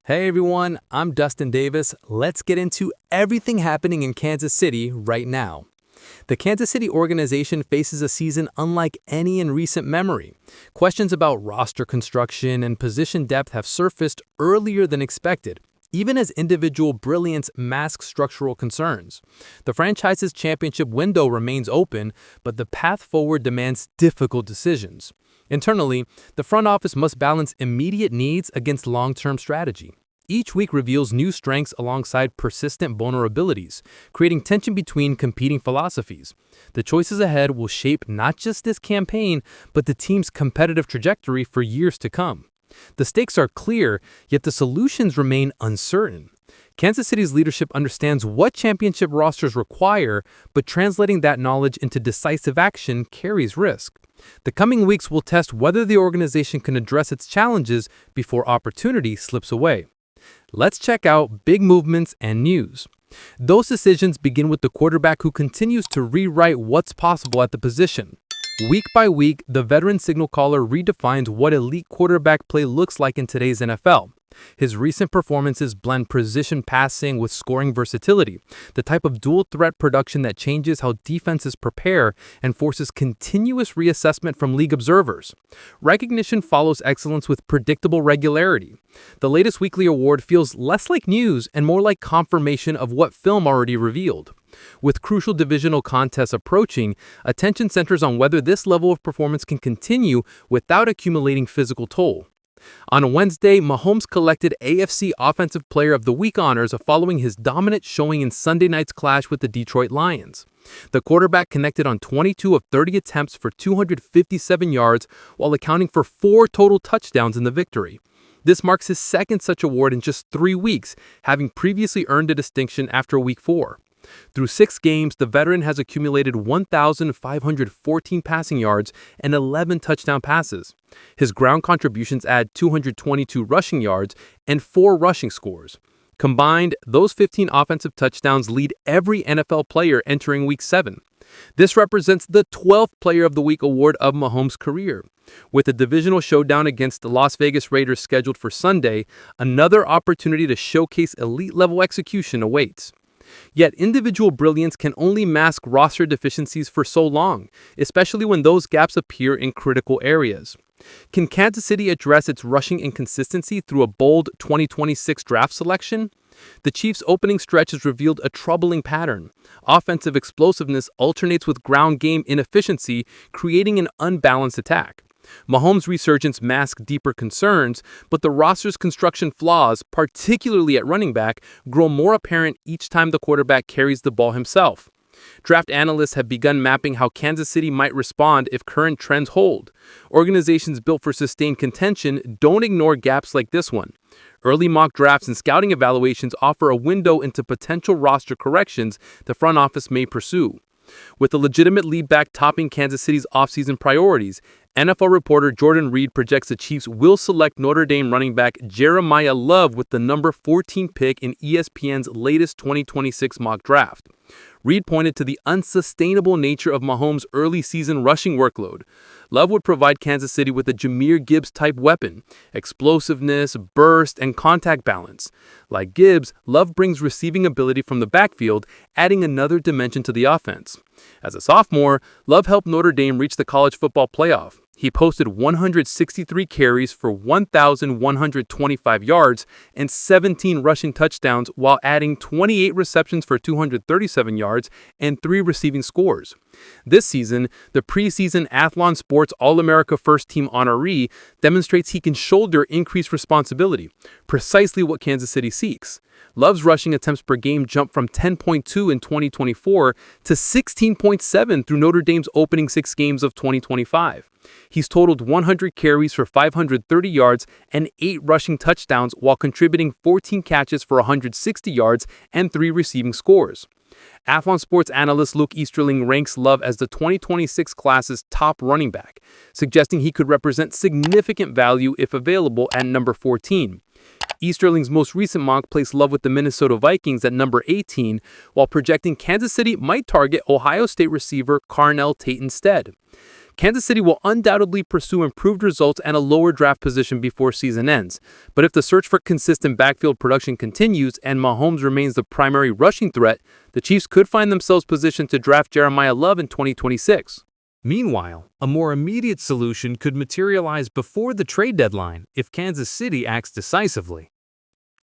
Hey everyone, I'm Dustin Davis. Let's get into everything happening in Kansas City right now. The Kansas City organization faces a season unlike any in recent memory. Questions about roster construction and position depth have surfaced earlier than expected, even as individual brilliance masks structural concerns. The franchise's championship window remains open, but the path forward demands difficult decisions. Internally, the front office must balance immediate needs against long-term strategy. Each week reveals new strengths alongside persistent vulnerabilities, creating tension between competing philosophies. The choices ahead will shape not just this campaign, but the team's competitive trajectory for years to come. The stakes are clear, yet the solutions remain uncertain. Kansas City's leadership understands what championship rosters require, but translating that knowledge into decisive action carries risk. The coming weeks will test whether the organization can address its challenges before opportunity slips away. Let's check out big movements and news. Those decisions begin with the quarterback who continues to rewrite what's possible at the position. Week by week, the veteran signal caller redefines what elite quarterback play looks like in today's NFL. His recent performances blend precision passing with scoring versatility, the type of dual-threat production that changes how defenses prepare and forces continuous reassessment from league observers. Recognition follows excellence with predictable regularity. The latest weekly award feels less like news and more like confirmation of what film already revealed. With crucial divisional contests approaching, attention centers on whether this level of performance can continue without accumulating physical toll. On Wednesday, Mahomes collected AFC Offensive Player of the Week honors following his dominant showing in Sunday night's clash with the Detroit Lions. The quarterback connected on 22 of 30 attempts for 257 yards while accounting for 4 total touchdowns in the victory. This marks his second such award in just 3 weeks, having previously earned the distinction after Week 4. Through 6 games, the veteran has accumulated 1,514 passing yards and 11 touchdown passes. His ground contributions add 222 rushing yards and 4 rushing scores. Combined, those 15 offensive touchdowns lead every NFL player entering Week 7. This represents the 12th Player of the Week award of Mahomes' career. With a divisional showdown against the Las Vegas Raiders scheduled for Sunday, another opportunity to showcase elite-level execution awaits. Yet individual brilliance can only mask roster deficiencies for so long, especially when those gaps appear in critical areas. Can Kansas City address its rushing inconsistency through a bold 2026 draft selection? The Chiefs' opening stretch has revealed a troubling pattern. Offensive explosiveness alternates with ground game inefficiency, creating an unbalanced attack. Mahomes' resurgence masks deeper concerns, but the roster's construction flaws, particularly at running back, grow more apparent each time the quarterback carries the ball himself. Draft analysts have begun mapping how Kansas City might respond if current trends hold. Organizations built for sustained contention don't ignore gaps like this one. Early mock drafts and scouting evaluations offer a window into potential roster corrections the front office may pursue. With a legitimate lead back topping Kansas City's offseason priorities, NFL reporter Jordan Reid projects the Chiefs will select Notre Dame running back Jeremiyah Love with the number 14 pick in ESPN's latest 2026 mock draft. Reid pointed to the unsustainable nature of Mahomes' early season rushing workload. Love would provide Kansas City with a Jahmyr Gibbs-type weapon, explosiveness, burst, and contact balance. Like Gibbs, Love brings receiving ability from the backfield, adding another dimension to the offense. As a sophomore, Love helped Notre Dame reach the college football playoff. He posted 163 carries for 1,125 yards and 17 rushing touchdowns while adding 28 receptions for 237 yards and 3 receiving scores. This season, the preseason Athlon Sports All-America First Team honoree demonstrates he can shoulder increased responsibility, precisely what Kansas City seeks. Love's rushing attempts per game jumped from 10.2 in 2024 to 16.7 through Notre Dame's opening 6 games of 2025. He's totaled 100 carries for 530 yards and 8 rushing touchdowns while contributing 14 catches for 160 yards and 3 receiving scores. Athlon Sports analyst Luke Easterling ranks Love as the 2026 class's top running back, suggesting he could represent significant value if available at number 14. Easterling's most recent mock placed Love with the Minnesota Vikings at number 18, while projecting Kansas City might target Ohio State receiver Carnell Tate instead. Kansas City will undoubtedly pursue improved results and a lower draft position before season ends. But if the search for consistent backfield production continues and Mahomes remains the primary rushing threat, the Chiefs could find themselves positioned to draft Jeremiyah Love in 2026. Meanwhile, a more immediate solution could materialize before the trade deadline if Kansas City acts decisively.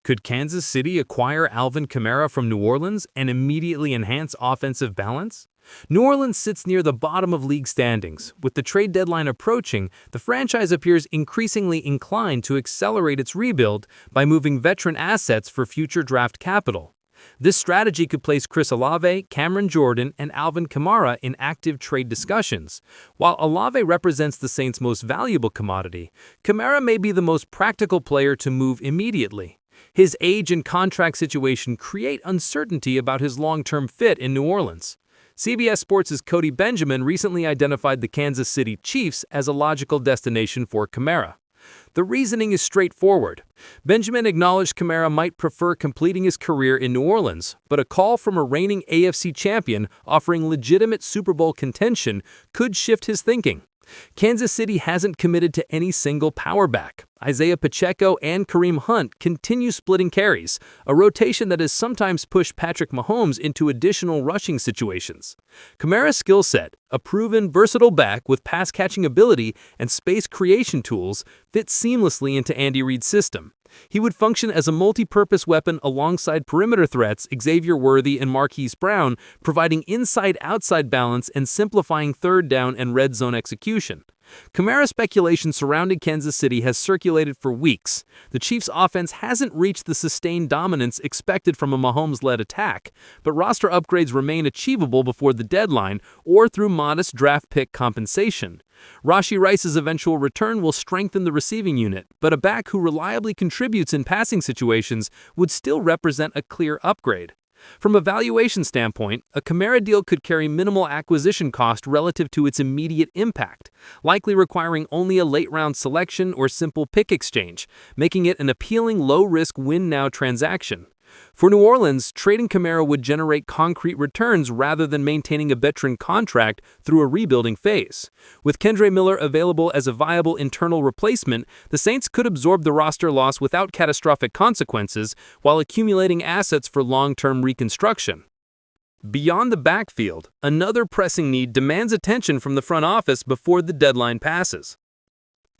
Could Kansas City acquire Alvin Kamara from New Orleans and immediately enhance offensive balance? New Orleans sits near the bottom of league standings. With the trade deadline approaching, the franchise appears increasingly inclined to accelerate its rebuild by moving veteran assets for future draft capital. This strategy could place Chris Olave, Cameron Jordan, and Alvin Kamara in active trade discussions. While Olave represents the Saints' most valuable commodity, Kamara may be the most practical player to move immediately. His age and contract situation create uncertainty about his long-term fit in New Orleans. CBS Sports' Cody Benjamin recently identified the Kansas City Chiefs as a logical destination for Kamara. The reasoning is straightforward. Benjamin acknowledged Kamara might prefer completing his career in New Orleans, but a call from a reigning AFC champion offering legitimate Super Bowl contention could shift his thinking. Kansas City hasn't committed to any single power back. Isaiah Pacheco and Kareem Hunt continue splitting carries, a rotation that has sometimes pushed Patrick Mahomes into additional rushing situations. Kamara's skill set, a proven, versatile back with pass-catching ability and space creation tools, fits seamlessly into Andy Reid's system. He would function as a multi-purpose weapon alongside perimeter threats Xavier Worthy and Marquise Brown, providing inside-outside balance and simplifying third down and red zone execution. Kamara speculation surrounding Kansas City has circulated for weeks. The Chiefs' offense hasn't reached the sustained dominance expected from a Mahomes-led attack, but roster upgrades remain achievable before the deadline or through modest draft pick compensation. Rashee Rice's eventual return will strengthen the receiving unit, but a back who reliably contributes in passing situations would still represent a clear upgrade. From a valuation standpoint, a Kamara deal could carry minimal acquisition cost relative to its immediate impact, likely requiring only a late-round selection or simple pick exchange, making it an appealing low-risk win-now transaction. For New Orleans, trading Kamara would generate concrete returns rather than maintaining a veteran contract through a rebuilding phase. With Kendre Miller available as a viable internal replacement, the Saints could absorb the roster loss without catastrophic consequences while accumulating assets for long-term reconstruction. Beyond the backfield, another pressing need demands attention from the front office before the deadline passes.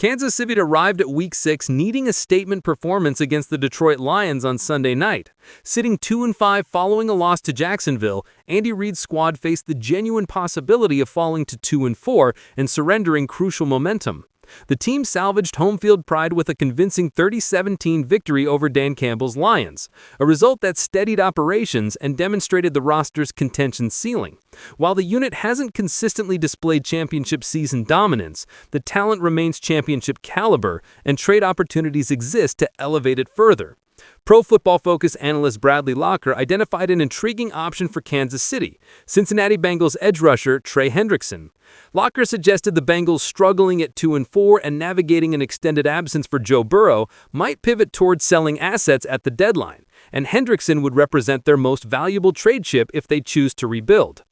Kansas City arrived at Week 6 needing a statement performance against the Detroit Lions on Sunday night. Sitting 2-5 following a loss to Jacksonville, Andy Reid's squad faced the genuine possibility of falling to 2-4 and surrendering crucial momentum. The team salvaged home field pride with a convincing 30-17 victory over Dan Campbell's Lions, a result that steadied operations and demonstrated the roster's contention ceiling. While the unit hasn't consistently displayed championship season dominance, the talent remains championship caliber, and trade opportunities exist to elevate it further. Pro Football Focus analyst Bradley Locker identified an intriguing option for Kansas City, Cincinnati Bengals edge rusher Trey Hendrickson. Locker suggested the Bengals struggling at 2-4 and navigating an extended absence for Joe Burrow might pivot towards selling assets at the deadline, and Hendrickson would represent their most valuable trade chip if they choose to rebuild.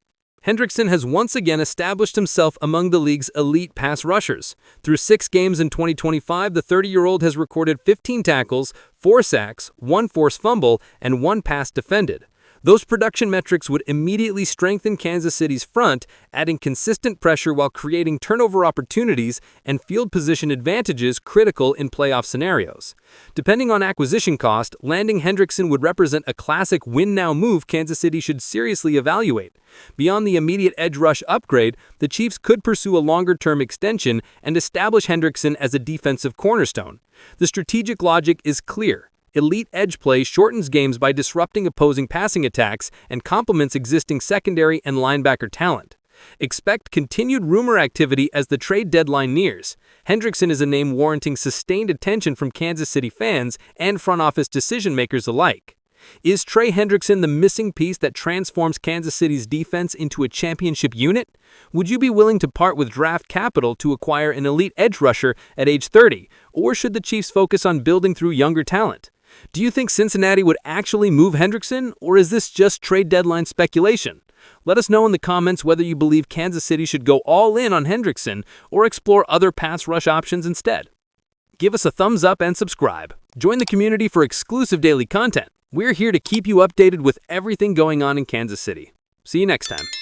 Hendrickson has once again established himself among the league's elite pass rushers. Through 6 games in 2025, the 30-year-old has recorded 15 tackles, 4 sacks, 1 forced fumble, and 1 pass defended. Those production metrics would immediately strengthen Kansas City's front, adding consistent pressure while creating turnover opportunities and field position advantages critical in playoff scenarios. Depending on acquisition cost, landing Hendrickson would represent a classic win-now move Kansas City should seriously evaluate. Beyond the immediate edge rush upgrade, the Chiefs could pursue a longer-term extension and establish Hendrickson as a defensive cornerstone. The strategic logic is clear. Elite edge play shortens games by disrupting opposing passing attacks and complements existing secondary and linebacker talent. Expect continued rumor activity as the trade deadline nears. Hendrickson is a name warranting sustained attention from Kansas City fans and front office decision-makers alike. Is Trey Hendrickson the missing piece that transforms Kansas City's defense into a championship unit? Would you be willing to part with draft capital to acquire an elite edge rusher at age 30, or should the Chiefs focus on building through younger talent? Do you think Cincinnati would actually move Hendrickson, or is this just trade deadline speculation? Let us know in the comments whether you believe Kansas City should go all in on Hendrickson or explore other pass rush options instead. Give us a thumbs up and subscribe. Join the community for exclusive daily content. We're here to keep you updated with everything going on in Kansas City. See you next time.